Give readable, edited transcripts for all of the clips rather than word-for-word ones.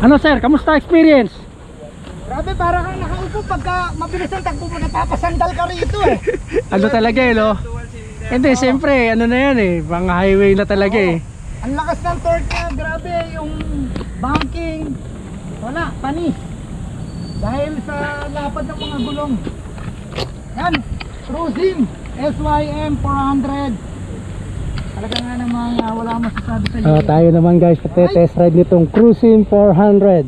Ano sir, kamusta experience? Grabe, para kang nakaupo pagka mabilis ang takbo mo, napapasandal ka rito eh. Ano talaga eh, no? Hindi, siyempre, ano na yan eh, pang highway na talaga eh. Ang lakas ng torque niya, grabe, yung banking, wala, panis. Dahil sa lapad ng mga gulong. Yan, cruising, SYM 400. Talaga nga namang wala masasabi sa iyo. Tayo naman guys, pati-test ride nitong Cruising 400.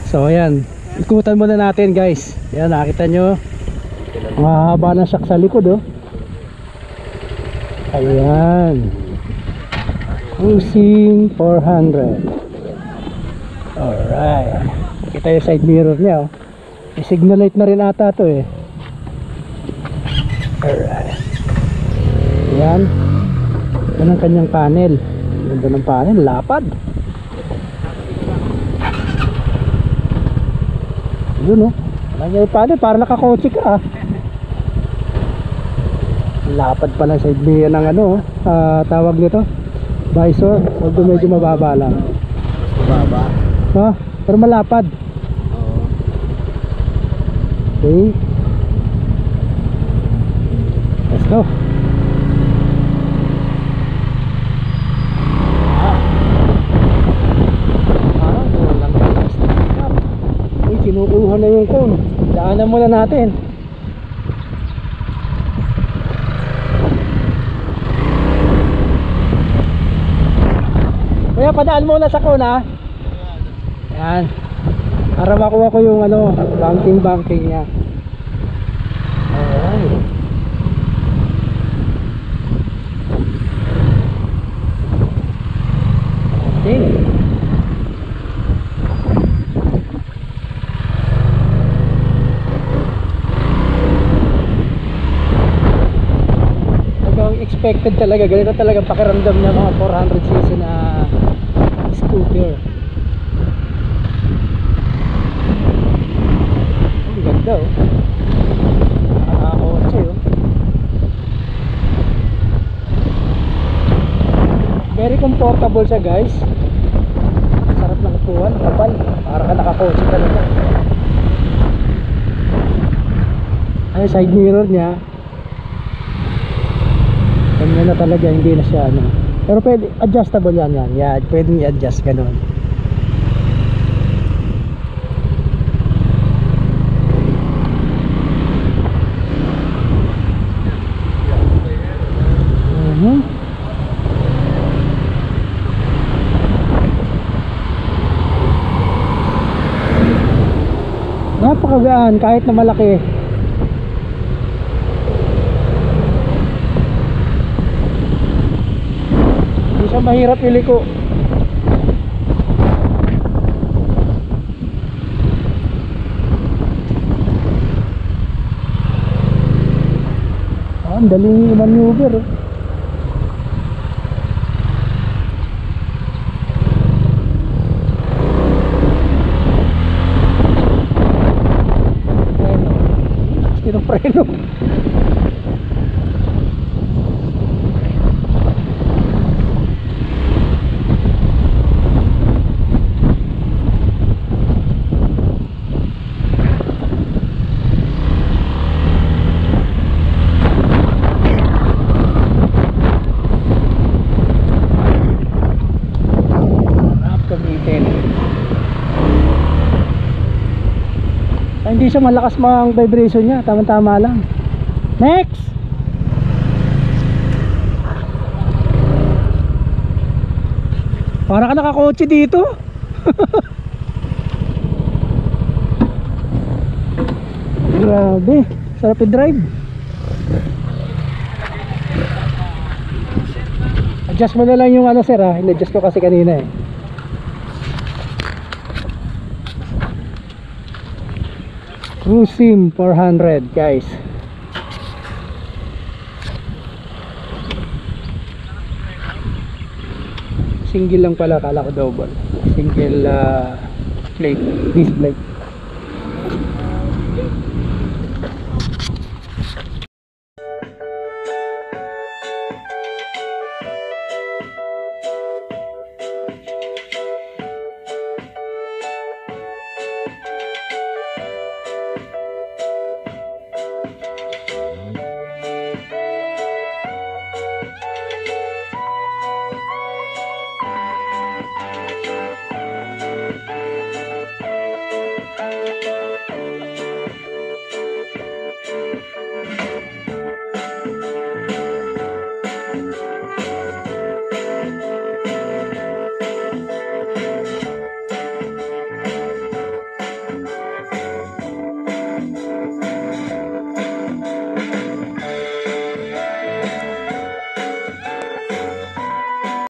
So ayan, ikutan muna natin guys. Ayan, nakita nyo, mahaba na siya sa likod oh. Ayan, Cruising 400. Alright, kita yung side mirror niya oh. May signal light na rin ata to eh. Alright, ayan, yan ang kanyang panel. Ganda ng panel, lapad. Yun oh, alam niya yung panel, para nakakotse ka ah. Lapad pala sa idea ng ano, tawag nito, visor. Although medyo mababa lang. Mababa? No? Pero malapad. Oo. Okay, let's go. Kinukuha na yung cone. Daanan muna natin. Kuya, padaan muna sa cone ha. Yan, para makuha ko yung ano, banking niya. Alright. Okay. Expected talaga, ganito talaga pakiramdam ng mga 400cc na scooter. Ang ganda oh, nakakakotse oh. Very comfortable siya guys. Sarap ng upuan, kapal, para ka nakakotse talaga. Ay, side mirror niya ganyan na talaga, hindi na siya ano. Pero pwede, adjustable yan yan. Yeah, pwedeng i-adjust ganun. Napakagaan kahit na malaki. Hindi siya mahirap iliko. Ang daling maneuver eh. Preno. Hindi siya malakas mang vibration niya, tama-tama lang. Next! Para ka nakakotse dito. Grabe, sarap i-drive. Adjust mo na lang yung ano sir ha, in-adjust ko kasi kanina eh. Cruising 400 guys. Single lang pala, kala ko double. Single plate, disc plate.